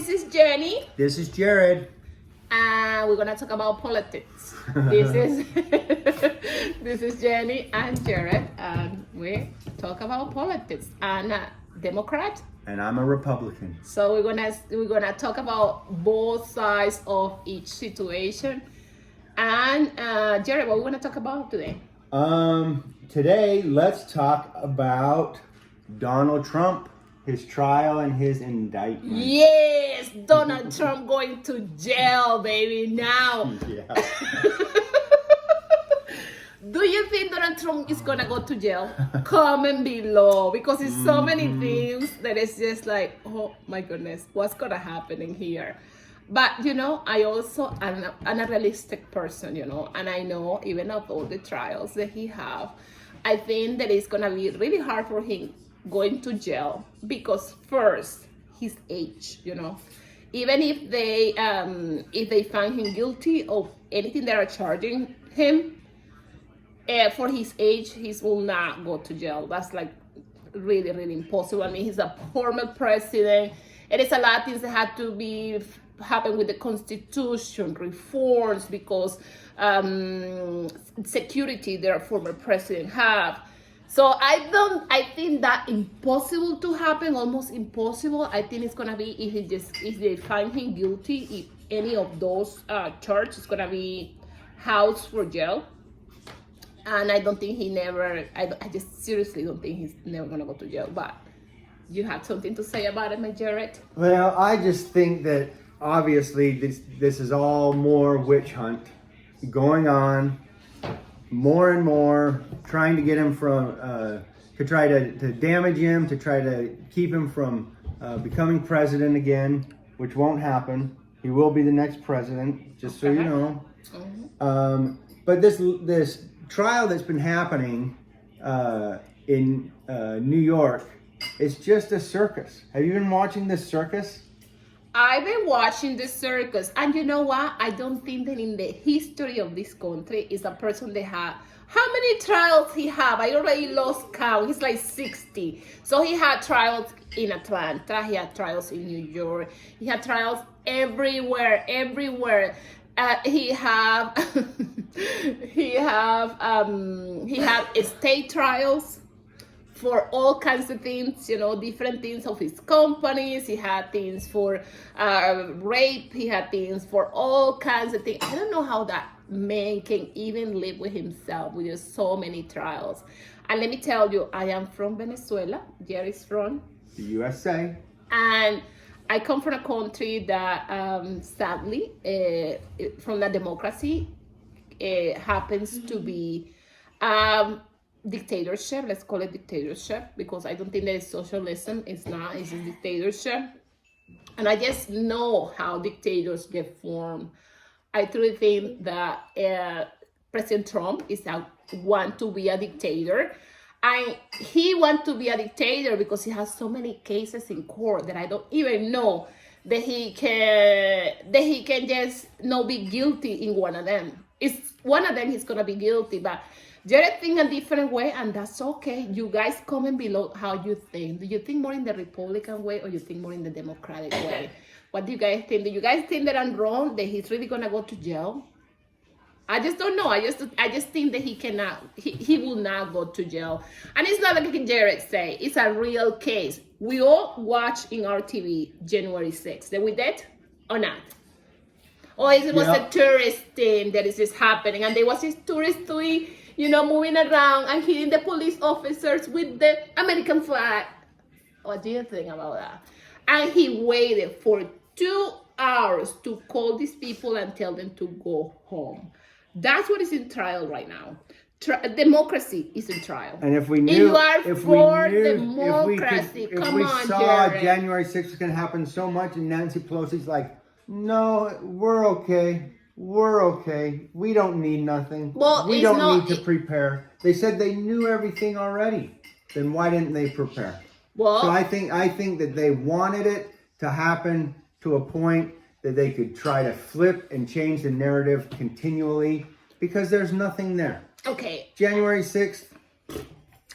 this is Jenny. This is Jared. And we're gonna talk about politics. This is this is Jenny and Jared, and we talk about politics. And Democrat. And I'm a Republican. So we're gonna talk about both sides of each situation. And Jared, what we wanna talk about today? Today let's talk about Donald Trump, his trial and his indictment. Yes, Donald Trump going to jail, baby, now. Yeah. Do you think Donald Trump is gonna go to jail? Comment below, because it's so many things that it's just like, oh my goodness, what's gonna happen in here? But I also am a realistic person, and I know even of all the trials that he have, I think that it's gonna be really hard for him going to jail, because first, his age, even if they find him guilty of anything they are charging him, for his age, he will not go to jail. That's like really, really impossible. I mean, he's a former president. It is a lot of things that had to happen with the Constitution reforms, because security their former president have. So I think that impossible to happen, almost impossible. I think it's gonna be if they find him guilty, if any of those charges, it's gonna be housed for jail. And I don't think I just seriously don't think he's never gonna go to jail. But you have something to say about it, my Jared? Well, I just think that obviously this is all more witch hunt going on. More and more trying to get him from to try to damage him, to try to keep him from becoming president again, which won't happen. He will be the next president, just so you know. But this trial that's been happening in New York, it's just a circus. Have you been watching this circus? I've been watching the circus, and you know what? I don't think that in the history of this country is a person that had how many trials he have. I already lost count. He's like 60. So he had trials in Atlanta. He had trials in New York. He had trials everywhere. He had state trials for all kinds of things, different things of his companies. He had things for rape. He had things for all kinds of things. I don't know how that man can even live with himself with just so many trials. And let me tell you, I am from Venezuela. Jerry's from the USA. And I come from a country that sadly, from the democracy, happens to be dictatorship. Let's call it dictatorship, because I don't think that it's socialism. It's not. It's a dictatorship. And I just know how dictators get formed. I truly think that President Trump want to be a dictator. And he wants to be a dictator because he has so many cases in court that I don't even know that he can just not be guilty in one of them. It's one of them he's gonna be guilty, but Jared think a different way, and that's okay. You guys comment below how you think. Do you think more in the Republican way, or you think more in the Democratic way? What do you guys think? Do you guys think that I'm wrong, that he's really gonna go to jail? I just don't know. I just think that he will not go to jail. And it's not like Jared say, it's a real case. We all watch in our TV January 6th. Did we did or not? Or it was a tourist thing that is just happening, and there was this tourist doing, moving around and hitting the police officers with the American flag. What do you think about that? And he waited for 2 hours to call these people and tell them to go home. That's what is in trial right now. Democracy is in trial. And if we knew, democracy, if we saw January 6th was going to happen so much, and Nancy Pelosi's like, no, we're okay. We don't need nothing. We don't need to prepare. They said they knew everything already. Then why didn't they prepare? Well, so I think that they wanted it to happen to a point that they could try to flip and change the narrative continually, because there's nothing there. Okay. January 6th.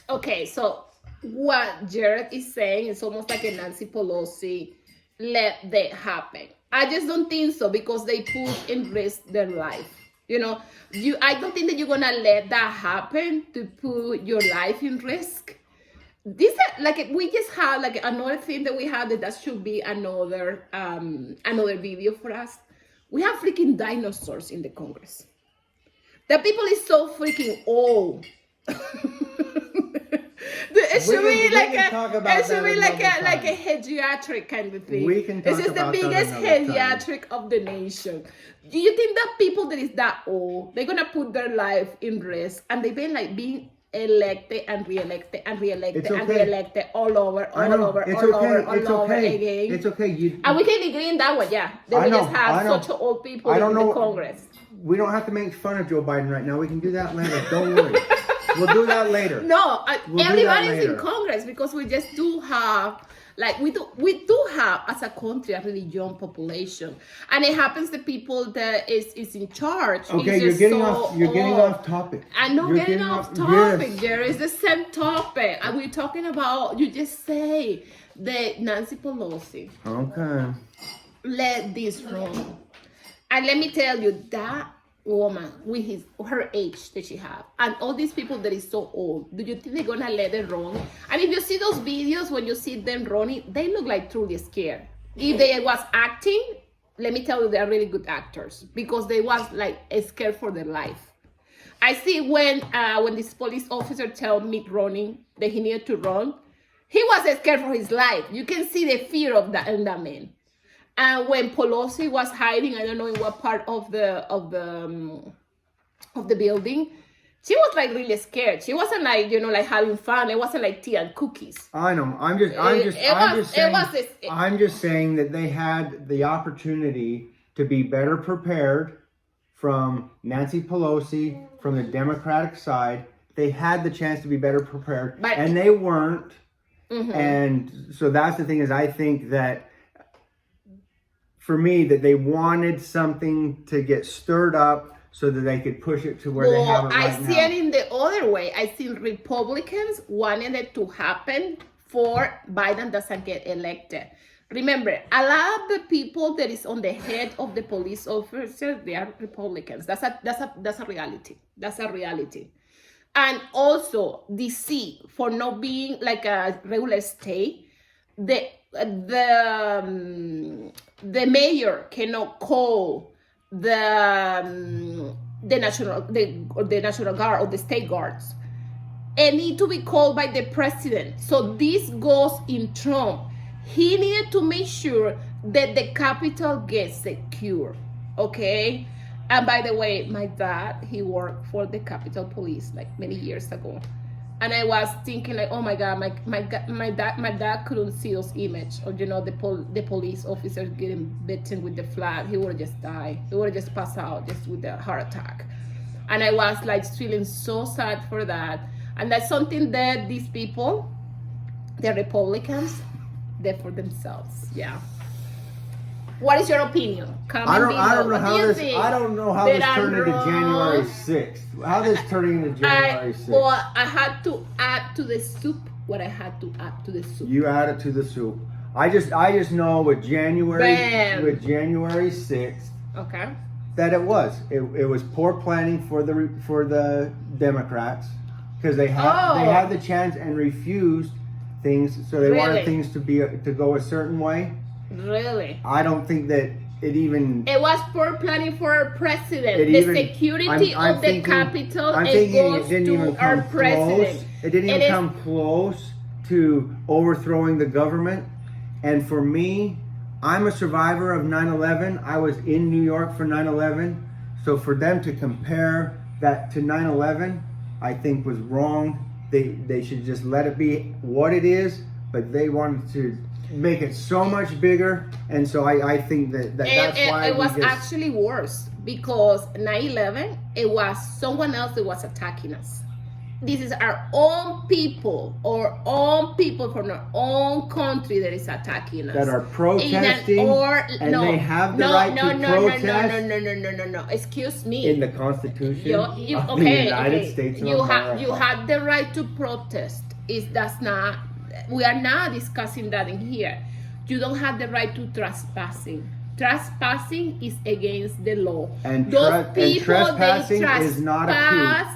Okay, so what Jared is saying is almost like a Nancy Pelosi let that happen. I just don't think so, because they put in risk their life. I don't think that you're gonna let that happen to put your life in risk. This like we just had like another thing that we had that should be another video for us. We have freaking dinosaurs in the Congress. The people is so freaking old. It should be like a pediatric kind of thing. We can talk This is the about that biggest another pediatric of the nation. Do you think that people that is that old, they're gonna put their life in risk, and they've been like being elected and re-elected and re-elected It's and okay. re-elected all over again? It's okay. And we can agree in that one, yeah. That we just have such old people in the Congress. We don't have to make fun of Joe Biden right now. We can do that later. Don't worry. We'll do that later. No, We'll do that everybody's in later. Congress, because we just do have, like, we do have as a country a really young population, and it happens the people that is in charge. Okay, you're getting off topic. I know, getting off topic, Yes. Jerry. It's the same topic, and we're talking about. You just say that Nancy Pelosi Okay. let this run, and let me tell you that woman with her age that she have, and all these people that is so old, do you think they're gonna let it run? And if you see those videos, when you see them running, they look like truly scared. If they was acting, let me tell you, they're really good actors, because they was like scared for their life. I see when this police officer told Mitt Romney that he needed to run, he was scared for his life. You can see the fear of that in that man. And when Pelosi was hiding, I don't know in what part of the building, she was like really scared. She wasn't like, like having fun. It wasn't like tea and cookies. I know. I'm just saying that they had the opportunity to be better prepared from Nancy Pelosi, from the Democratic side. They had the chance to be better prepared, and they weren't. Mm-hmm. And so that's the thing, is I think that, for me, that they wanted something to get stirred up so that they could push it to where they have it right now. I see it in the other way. I see Republicans wanted it to happen for Biden doesn't get elected. Remember, a lot of the people that is on the head of the police officers, they are Republicans. That's a reality. That's a reality. And also, DC, for not being like a regular state, the mayor cannot call the National Guard or the state guards. It need to be called by the president. So this goes in Trump. He needed to make sure that the Capitol gets secure. Okay. And by the way, my dad, he worked for the Capitol Police like many years ago. And I was thinking like, oh my God, my dad couldn't see those images of, the police officers getting beaten with the flag. He would have just died. He would have just passed out just with a heart attack. And I was like feeling so sad for that. And that's something that these people, the Republicans, they're for themselves. Yeah. What is your opinion? I don't know how this turned into January 6th. How this turning into January 6th? Well, I had to add to the soup what I had to add to the soup. You added to the soup. I just know with January 6th. Okay. That it was poor planning for the Democrats, because they had the chance and refused things, so they wanted things to go a certain way. Really? I don't think that it was poor planning for our president. The security of the Capitol goes to our president. It didn't even come close to overthrowing the government. And for me, I'm a survivor of 9/11. I was in New York for 9/11. So for them to compare that to 9/11, I think was wrong. They should just let it be what it is, but they wanted to make it so much bigger, and so I think that's why it was actually worse, because 9/11, it was someone else that was attacking us. This is our own people, or own people from our own country that is attacking us. That are protesting, they have the right to protest. No. Excuse me. In the Constitution of the United States of America. You have the right to protest. We are not discussing that in here. you don't have the right to trespassing. Trespassing is against the law. And Those people, trespassing they is not a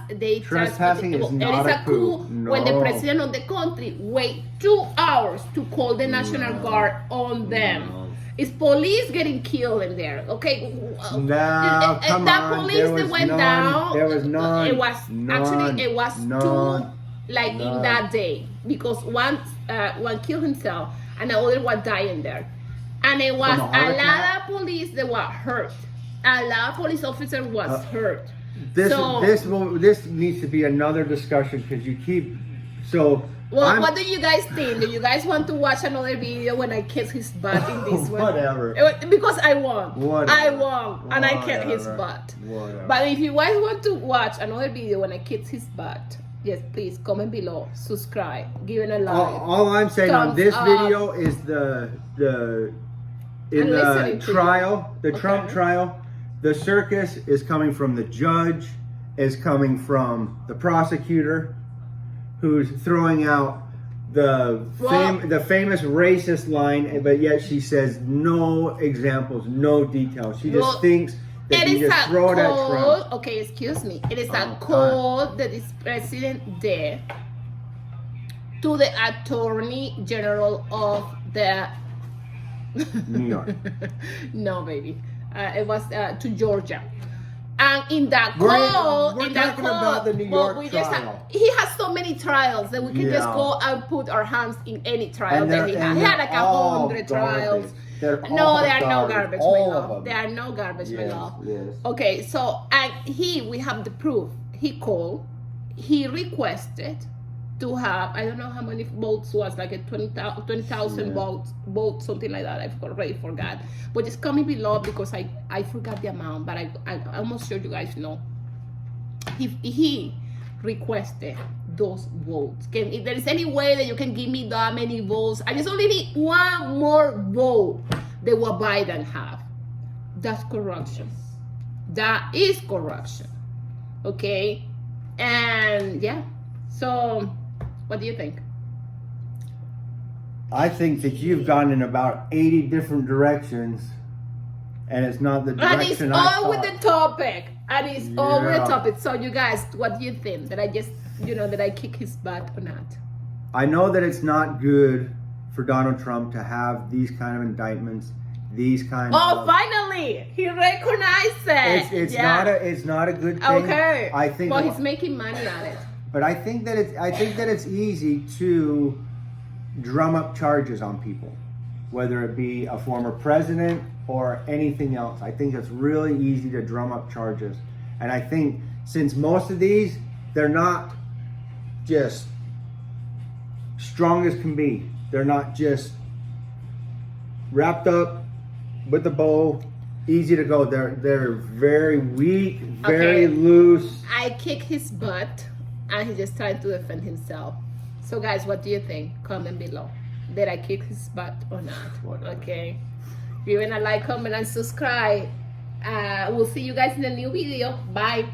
coup. They Trespassing is not a coup. when the No. president of the country wait 2 hours to call the National Guard on them. No. It's police getting killed in there. Okay. No, come that on. police There that was went none. down. There was none. It was actually it was None. two, like in None. that day, because one killed himself and the other was dying there, and it was From a heart a attack? lot of police that were hurt. A lot of police officers was hurt. This So- this needs to be another discussion because you keep so. Well, I'm- what do you guys think? Do you guys want to watch another video when I kiss his butt in this one? Whatever. Because I won. Whatever. I won, and I kicked his Whatever. butt. Whatever. But if you guys want to watch another video when I kiss his butt, yes, please comment below, subscribe, give it a like. All I'm saying on Thumbs this up. video is the in I'm the listening to you. trial, the Trump Okay. trial, the circus is coming from the judge, is coming from the prosecutor, who's throwing out the Well- the famous racist line, but yet she says no examples, no details. She just Well, thinks that It you is just a throw it at Trump. call. Okay, excuse me. It is a Oh, call that this president did to the Attorney General of the New York. No, baby. It was to Georgia. And in that We're- call, we're in that talking call, about the New well, York we just trial. he has so many trials that we can just Yeah. go and put our hands in any trial And that they're- he had. and He had they're like all 100 garbage. trials. They're No, all there are no garbage, my all love. of them. There are no garbage, my Yes, love. yes. Okay, so and we have the proof. He called, he requested to have, I don't know how many votes was, like a 20,000 Yeah. votes, something like that. I already forgot. But just comment below because I forgot the amount, but I'm almost sure you guys know. He requested those votes. If there is any way that you can give me that many votes, I just only need one more vote than what Biden have. That's corruption. That is corruption. Okay? And yeah. So, what do you think? I think that you've gone in about 80 different directions, and it's not the And it's direction I all with thought. the topic. And it's all with the Yeah. topic. So, you guys, what do you think? That I just, that I kick his butt or not? I know that it's not good for Donald Trump to have these kind of indictments, these kind Oh, of. finally! He recognized it. It's Yeah. not a good thing. Okay. I think. Well, he's making money on it. But I think that it's easy to drum up charges on people, whether it be a former president or anything else. I think it's really easy to drum up charges. And I think since most of these, they're not just strong as can be. They're not just wrapped up with a bow, easy to go. They're very weak, very Okay. loose. I kick his butt, and he just tried to defend himself. So, guys, what do you think? Comment below. Did I kick his butt or not? Whatever. Okay. Give it a like, comment, and subscribe. We'll see you guys in a new video. Bye.